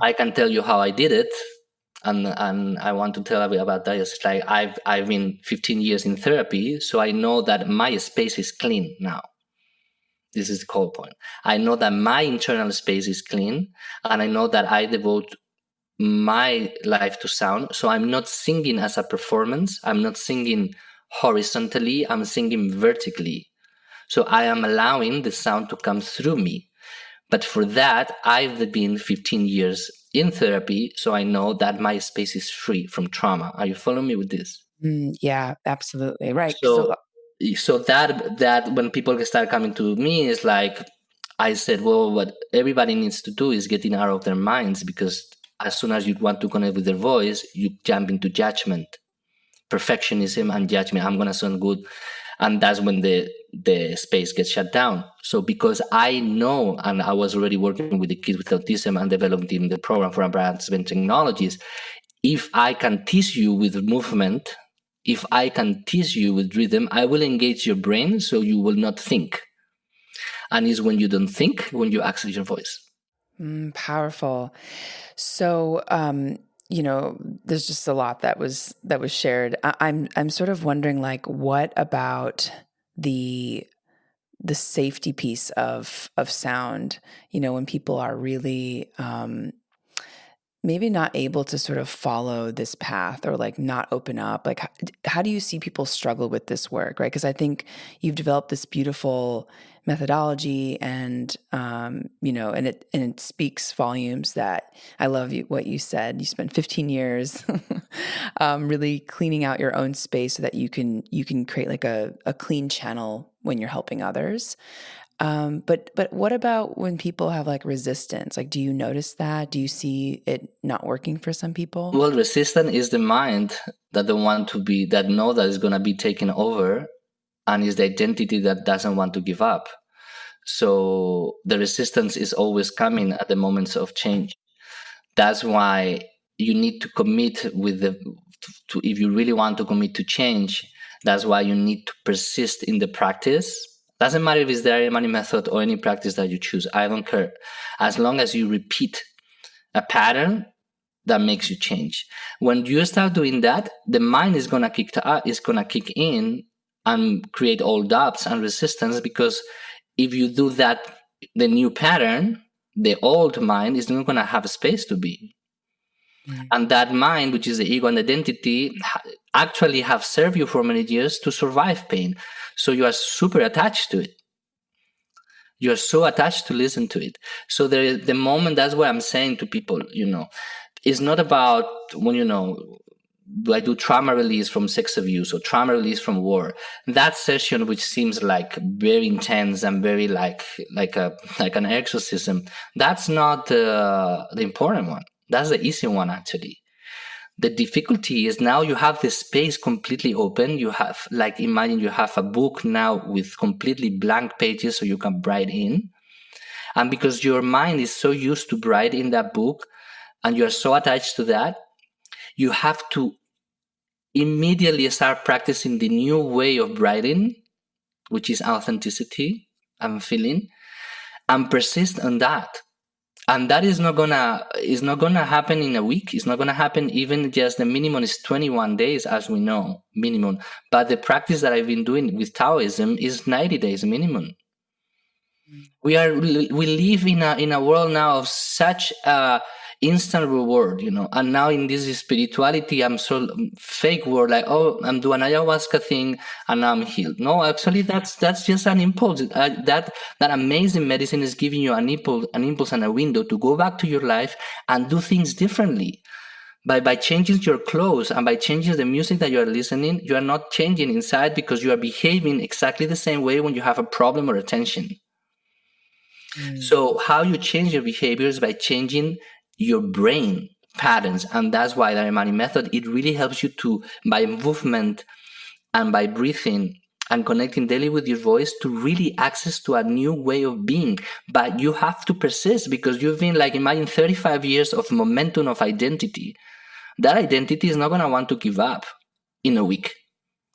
I can tell you how I did it. And I want to tell a bit about that. It's like I've been 15 years in therapy, so I know that my space is clean now. This is the whole point. I know that my internal space is clean, and I know that I devote my life to sound. So I'm not singing as a performance. I'm not singing horizontally. I'm singing vertically. So I am allowing the sound to come through me. But for that, I've been 15 years in therapy, so I know that my space is free from trauma. Are you following me with this? Yeah, absolutely. Right. So that when people start coming to me, it's like, I said, well, what everybody needs to do is getting out of their minds, because as soon as you want to connect with their voice, you jump into judgment, perfectionism and judgment. I'm going to sound good. And that's when the space gets shut down. So because I know, and I was already working with the kids with autism and developing the program for Advanced Brain Technologies, if I can tease you with movement, if I can tease you with rhythm, I will engage your brain so you will not think. And it's when you don't think, when you access your voice. Powerful. So, there's just a lot that was shared. I'm sort of wondering, like, what about the safety piece of sound? When people are really maybe not able to sort of follow this path, or like not open up. Like, how do you see people struggle with this work, right? Because I think you've developed this beautiful methodology, and and it speaks volumes. That I love what you said. You spent 15 years really cleaning out your own space so that you can create like a clean channel when you're helping others. But what about when people have like resistance? Like, do you notice that? Do you see it not working for some people? Well, resistance is the mind that don't want to be, that know that is going to be taken over, and is the identity that doesn't want to give up. So the resistance is always coming at the moments of change. That's why you need to commit if you really want to commit to change, that's why you need to persist in the practice. Doesn't matter if it's the Arimany Method or any practice that you choose. I don't care. As long as you repeat a pattern, that makes you change. When you start doing that, the mind is gonna kick in and create all doubts and resistance, because if you do that, the new pattern, the old mind is not gonna have space to be. And that mind, which is the ego and identity, actually have served you for many years to survive pain. So you are super attached to it. You are so attached to listen to it. So the moment, that's what I'm saying to people, it's not about when, I do trauma release from sex abuse or trauma release from war. That session, which seems like very intense and very like an exorcism, that's not the important one. That's the easy one, actually. The difficulty is now you have the space completely open. You have, imagine you have a book now with completely blank pages so you can write in. And because your mind is so used to write in that book and you're so attached to that, you have to immediately start practicing the new way of writing, which is authenticity and feeling, and persist on that. And that is not gonna happen in a week. It's not gonna happen. Even just the minimum is 21 days, as we know, minimum. But the practice that I've been doing with Taoism is 90 days minimum. We live in a world now of such instant reward, and now in this spirituality, I'm so fake word, like, oh, I'm doing ayahuasca thing and now I'm healed. No, actually, that's just an impulse. That amazing medicine is giving you an impulse and a window to go back to your life and do things differently. By changing your clothes and by changing the music that you are listening, you are not changing inside, because you are behaving exactly the same way when you have a problem or a tension. So how you change your behavior is by changing your brain patterns. And that's why the Arimany Method, it really helps you to, by movement and by breathing and connecting daily with your voice, to really access to a new way of being. But you have to persist, because you've been, imagine 35 years of momentum of identity. That identity is not going to want to give up in a week.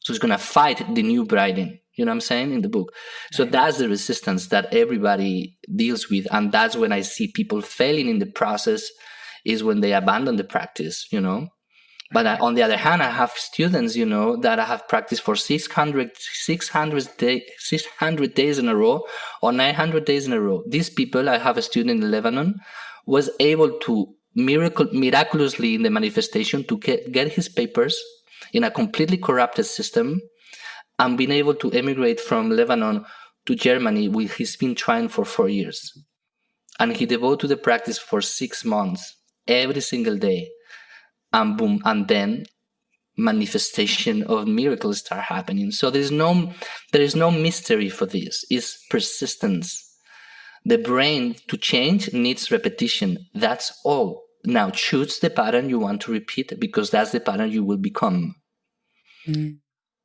So it's going to fight the new writing. You know what I'm saying in the book? So that's the resistance that everybody deals with. And that's when I see people failing in the process, is when they abandon the practice, But on the other hand, I have students, that I have practiced for 600 days in a row or 900 days in a row. These people, I have a student in Lebanon, was able to miraculously in the manifestation to get his papers in a completely corrupted system, and been able to emigrate from Lebanon to Germany, where he's been trying for 4 years. And he devoted to the practice for 6 months, every single day. And boom, and then manifestation of miracles start happening. So there is no mystery for this. It's persistence. The brain, to change, needs repetition. That's all. Now choose the pattern you want to repeat, because that's the pattern you will become.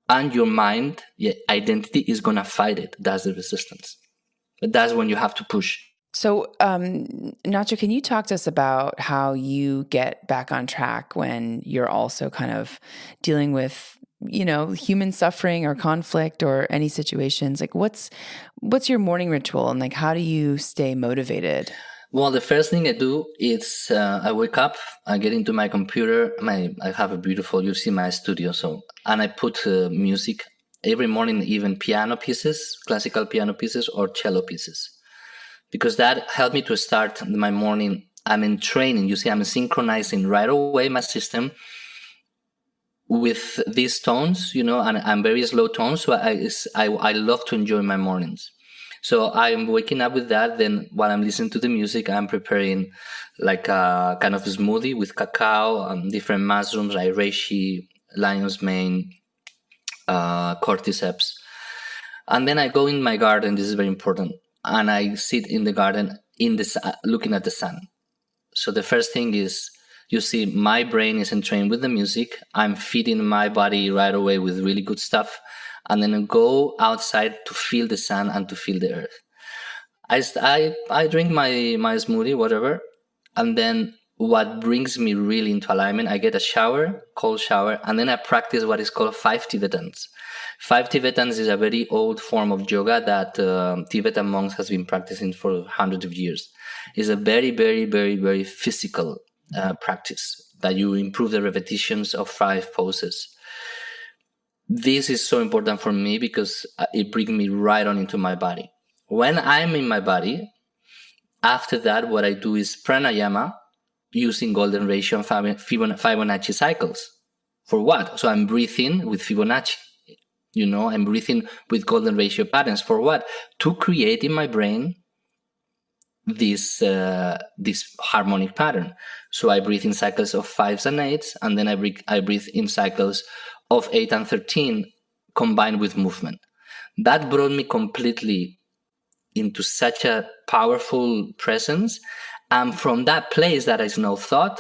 And your mind, identity, is going to fight it. That's the resistance. But that's when you have to push. So, Nacho, can you talk to us about how you get back on track when you're also kind of dealing with, human suffering or conflict or any situations? What's your morning ritual, and how do you stay motivated? Well, the first thing I do is I wake up, I get into my computer. I have a beautiful, you see my studio, and I put music every morning, even piano pieces, classical piano pieces or cello pieces, because that helped me to start my morning. I'm in training. You see, I'm synchronizing right away my system with these tones, and I'm very slow tones. So I love to enjoy my mornings. So I'm waking up with that. Then while I'm listening to the music, I'm preparing like a kind of a smoothie with cacao, different mushrooms like reishi, lion's mane, cordyceps. And then I go in my garden. This is very important. And I sit in the garden looking at the sun. So the first thing is, you see, my brain is entrained with the music. I'm feeding my body right away with really good stuff. And then I go outside to feel the sun and to feel the earth. I drink my smoothie, whatever. And then what brings me really into alignment, I get a shower, cold shower, and then I practice what is called 5 Tibetans. 5 Tibetans is a very old form of yoga that Tibetan monks has been practicing for hundreds of years. It's a very, very, very, very physical practice, that you improve the repetitions of 5 poses. This is so important for me because it brings me right on into my body. When I'm in my body, after that, what I do is pranayama using golden ratio and Fibonacci cycles. For what? So I'm breathing with Fibonacci. I'm breathing with golden ratio patterns. For what? To create in my brain this harmonic pattern. So I breathe in cycles of 5s and 8s, and then I breathe in cycles of 8 and 13 combined with movement. That brought me completely into such a powerful presence. And from that place that is no thought,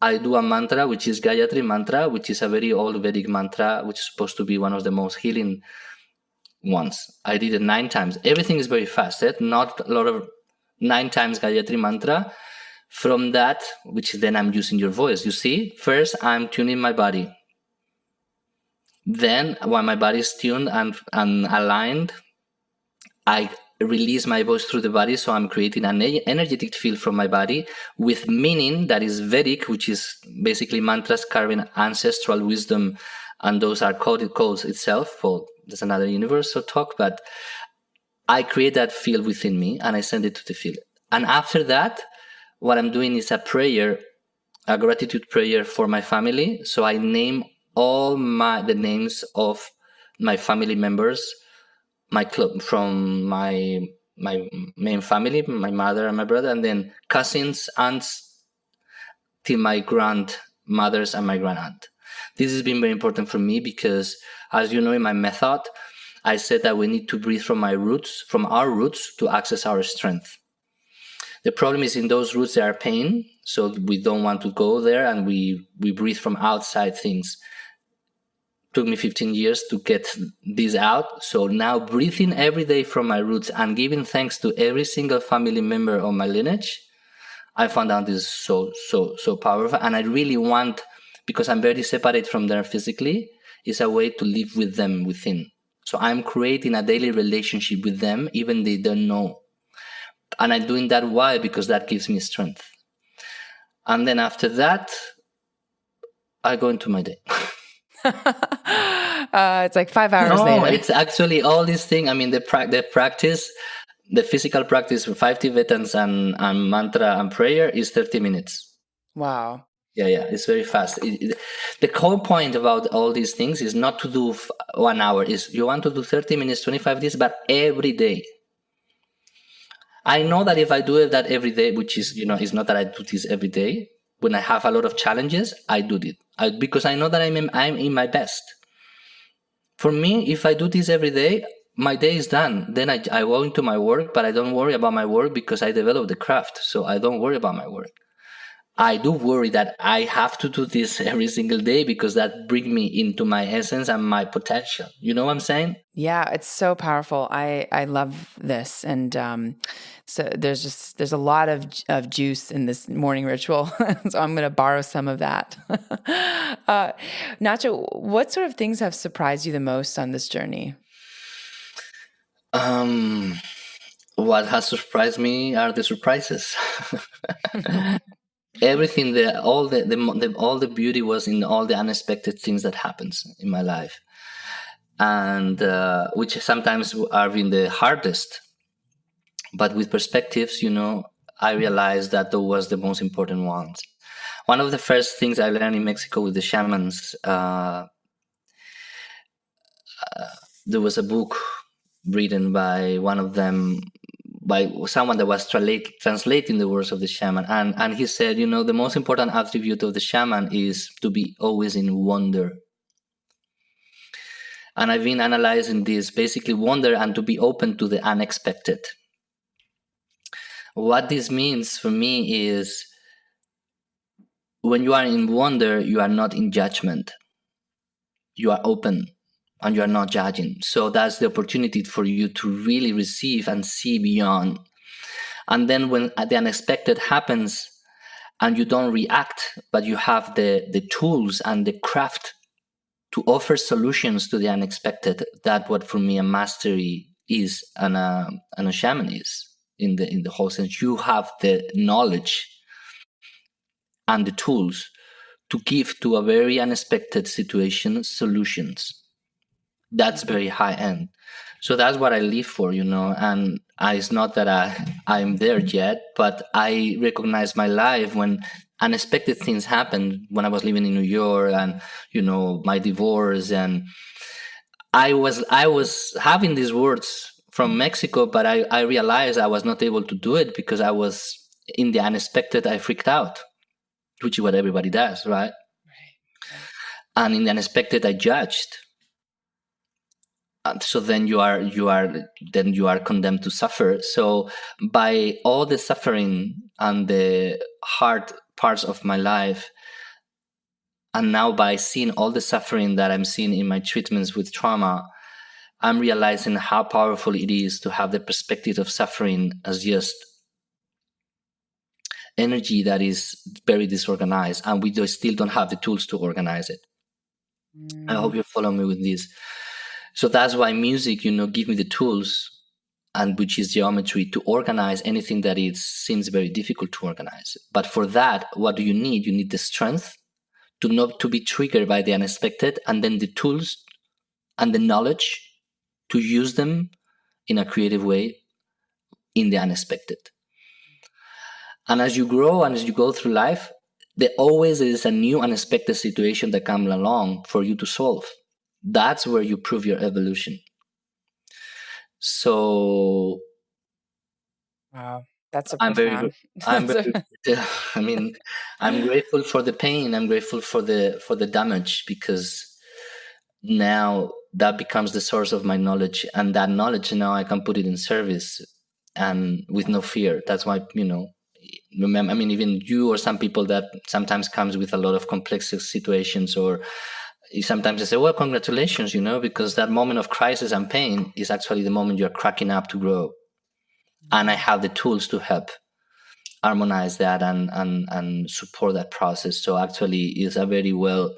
I do a mantra, which is Gayatri mantra, which is a very old Vedic mantra, which is supposed to be one of the most healing ones. I did it 9 times. Everything is very fast, not a lot of 9 times Gayatri mantra. From that, which then I'm using your voice. You see, first I'm tuning my body. Then when my body is tuned and aligned, I release my voice through the body. So I'm creating an energetic field from my body with meaning that is Vedic, which is basically mantras carrying ancestral wisdom. And those are coded codes itself. Well, there's another universal talk, but I create that field within me and I send it to the field. And after that, what I'm doing is a prayer, a gratitude prayer for my family. So I name all the names of my family members, my club, from my main family, my mother and my brother, and then cousins, aunts, till my grandmothers and my grand aunt. This has been very important for me because, as you know, in my method, I said that we need to breathe from our roots to access our strength. The problem is in those roots there are pain, so we don't want to go there, and we breathe from outside things. Took me 15 years to get this out. So now breathing every day from my roots and giving thanks to every single family member of my lineage, I found out this is so powerful. And I really want, because I'm very separate from them physically, is a way to live with them within. So I'm creating a daily relationship with them, even they don't know. And I'm doing that. Why? Because that gives me strength. And then after that, I go into my day. It's like 5 hours later. No, it's actually all these things. I mean, the practice, the physical practice for 5 Tibetans and mantra and prayer is 30 minutes. Wow. Yeah, it's very fast. The whole point about all these things is not to do 1 hour. Is you want to do 30 minutes, 25 days, but every day. I know that if I do that every day, which is, it's not that I do this every day. When I have a lot of challenges, I do it because I know that I'm in my best. For me, if I do this every day, my day is done. Then I go into my work, but I don't worry about my work because I develop the craft. So I don't worry about my work. I do worry that I have to do this every single day because that brings me into my essence and my potential. You know what I'm saying? Yeah, it's so powerful. I love this. And so there's a lot of juice in this morning ritual. So I'm going to borrow some of that. Nacho, what sort of things have surprised you the most on this journey? What has surprised me are the surprises. Everything there, all the beauty was in all the unexpected things that happens in my life, and which sometimes are been the hardest. But with perspectives, I realized that those was the most important ones. One of the first things I learned in Mexico with the shamans, there was a book written by one of them, by someone that was translating the words of the shaman. And he said, the most important attribute of the shaman is to be always in wonder. And I've been analyzing this, basically wonder and to be open to the unexpected. What this means for me is when you are in wonder, you are not in judgment. You are open and you are not judging. So that's the opportunity for you to really receive and see beyond. And then when the unexpected happens and you don't react, but you have the tools and the craft to offer solutions to the unexpected, that's what for me a mastery is and a shaman is in the whole sense. You have the knowledge and the tools to give to a very unexpected situation solutions. That's very high end. So that's what I live for, and it's not that I'm there yet, but I recognize my life when unexpected things happened when I was living in New York, and my divorce, and I was having these words from Mexico, but I realized I was not able to do it because I was in the unexpected. I freaked out, which is what everybody does, right? Right. And in the unexpected, I judged. So then you are condemned to suffer. So by all the suffering and the hard parts of my life, and now by seeing all the suffering that I'm seeing in my treatments with trauma, I'm realizing how powerful it is to have the perspective of suffering as just energy that is very disorganized, and we still don't have the tools to organize it. I hope you follow me with this. So that's why music, give me the tools, and which is geometry, to organize anything that it seems very difficult to organize. But for that, what do you need? You need the strength to not to be triggered by the unexpected, and then the tools and the knowledge to use them in a creative way in the unexpected. And as you grow and as you go through life, there always is a new unexpected situation that comes along for you to solve. That's where you prove your evolution. So Wow, that's so I'm very, profound. I'm very, I mean, I'm grateful for the pain. I'm grateful for the damage, because now that becomes the source of my knowledge, and that knowledge now I can put it in service, and with no fear. That's why, remember, I mean, even you or some people that sometimes comes with a lot of complex situations, or sometimes they say, well, congratulations, because that moment of crisis and pain is actually the moment you're cracking up to grow. And I have the tools to help harmonize that and support that process. So actually it's a very well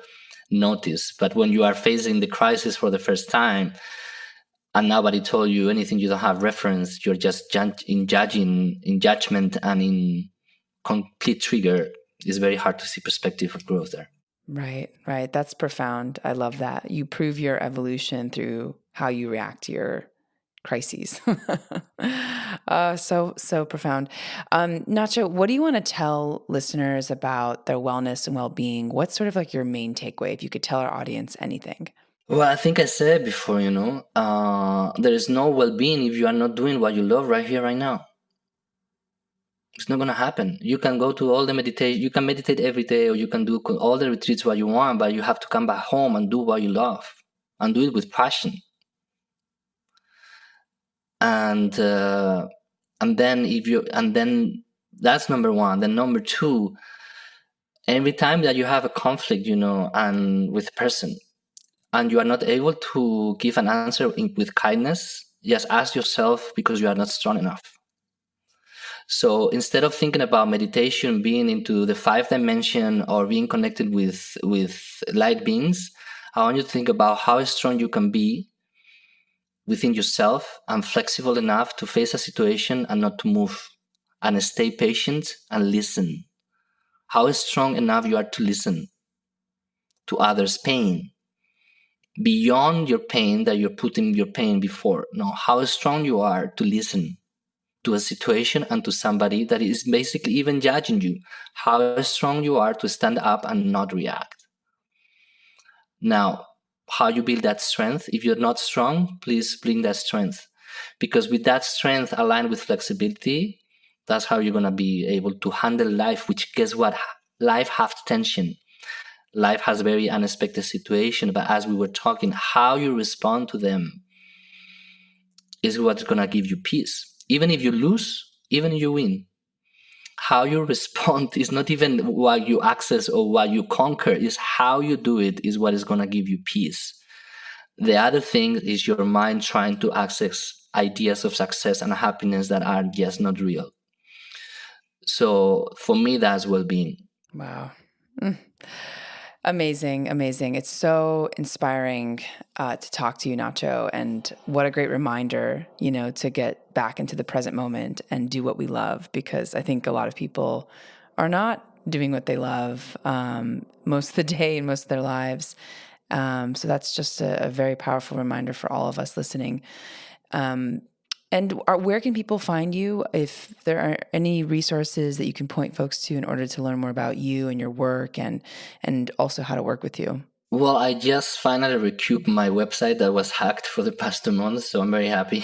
noticed. But when you are facing the crisis for the first time and nobody told you anything, you don't have reference, you're just in judgment and in complete trigger, it's very hard to see perspective of growth there. Right. That's profound. I love that. You prove your evolution through how you react to your crises. So profound. Nacho, what do you want to tell listeners about their wellness and well-being? What's sort of like your main takeaway, if you could tell our audience anything? Well, I think I said before, there is no well-being if you are not doing what you love right here, right now. It's not going to happen. You can go to all the meditation, you can meditate every day, or you can do all the retreats what you want, but you have to come back home and do what you love and do it with passion. And then that's number one. Then number two, every time that you have a conflict, and with a person, and you are not able to give an answer with kindness, just ask yourself, because you are not strong enough. So instead of thinking about meditation being into the 5 dimension or being connected with light beings, I want you to think about how strong you can be within yourself and flexible enough to face a situation and not to move, and stay patient and listen. How strong enough you are to listen to others' pain beyond your pain that you're putting your pain before. No, how strong you are to listen to a situation and to somebody that is basically even judging you. How strong you are to stand up and not react. Now, how you build that strength? If you're not strong, please bring that strength. Because with that strength aligned with flexibility, that's how you're going to be able to handle life, which, guess what? Life has tension. Life has very unexpected situation, but as we were talking, how you respond to them is what's going to give you peace. Even if you lose, even if you win, how you respond is not even what you access or what you conquer, is how you do it is what is going to give you peace. The other thing is your mind trying to access ideas of success and happiness that are just not real. So for me, that's well-being. Wow. Amazing. It's so inspiring to talk to you, Nacho. And what a great reminder, to get back into the present moment and do what we love, because I think a lot of people are not doing what they love most of the day and most of their lives. So that's just a very powerful reminder for all of us listening. Where can people find you? If there are any resources that you can point folks to in order to learn more about you and your work, and also how to work with you. Well, I just finally recouped my website that was hacked for the past 2 months, so I'm very happy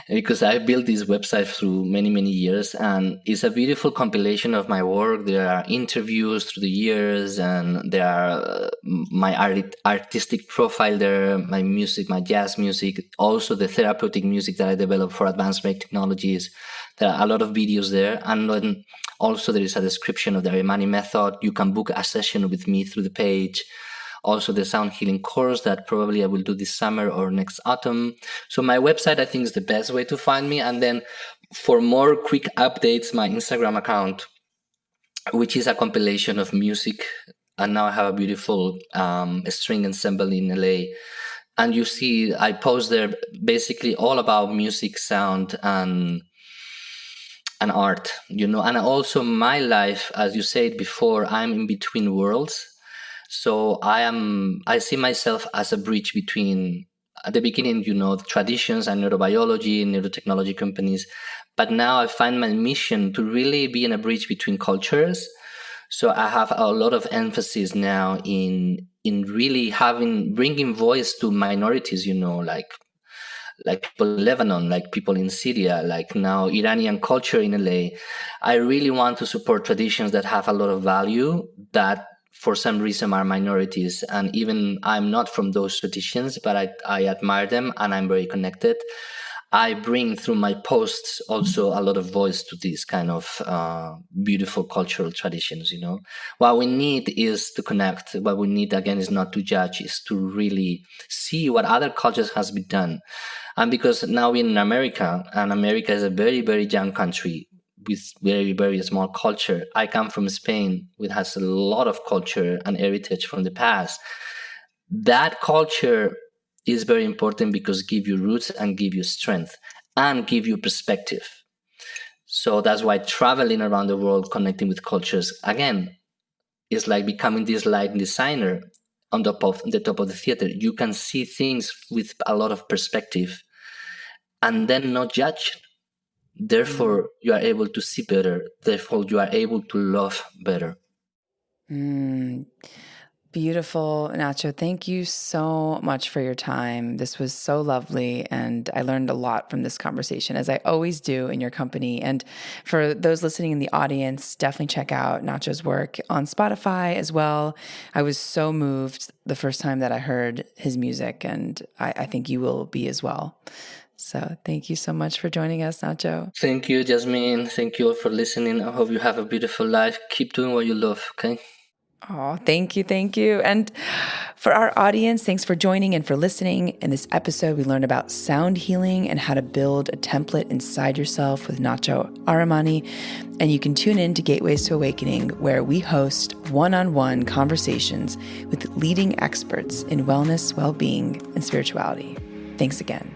because I built this website through many, many years, and it's a beautiful compilation of my work. There are interviews through the years, and there are my artistic profile there, my music, my jazz music, also the therapeutic music that I developed for advanced brain technologies. There are a lot of videos there, and then also there is a description of the Arimany Method. You can book a session with me through the page. Also, the sound healing course that probably I will do this summer or next autumn. So my website, I think, is the best way to find me. And then for more quick updates, my Instagram account, which is a compilation of music. And now I have a beautiful string ensemble in LA. And you see, I post there basically all about music, sound, and art, and also my life, as you said before, I'm in between worlds. So I see myself as a bridge between, at the beginning, the traditions and neurobiology and neurotechnology companies. But now I find my mission to really be in a bridge between cultures. So I have a lot of emphasis now in really bringing voice to minorities, like people in Lebanon, like people in Syria, like now Iranian culture in LA. I really want to support traditions that have a lot of value, that for some reason are minorities. And even I'm not from those traditions, but I admire them and I'm very connected. I bring through my posts also a lot of voice to these kind of beautiful cultural traditions, What we need is to connect. What we need, again, is not to judge, is to really see what other cultures has been done. And because now we're in America, and America is a very, very young country with very, very small culture. I come from Spain, which has a lot of culture and heritage from the past. That culture is very important because give you roots and give you strength and give you perspective. So that's why traveling around the world, connecting with cultures, again, is like becoming this light designer on the top of the theater. You can see things with a lot of perspective and then not judge. Therefore, you are able to see better. Therefore, you are able to love better. Beautiful, Nacho. Thank you so much for your time. This was so lovely, and I learned a lot from this conversation, as I always do in your company. And for those listening in the audience, definitely check out Nacho's work on Spotify as well. I was so moved the first time that I heard his music, and I think you will be as well. So thank you so much for joining us, Nacho. Thank you, Jasmine. Thank you all for listening. I hope you have a beautiful life. Keep doing what you love, okay? Oh, thank you. Thank you. And for our audience, thanks for joining and for listening. In this episode, we learned about sound healing and how to build a template inside yourself with Nacho Arimany. And you can tune in to Gateways to Awakening, where we host one-on-one conversations with leading experts in wellness, well-being, and spirituality. Thanks again.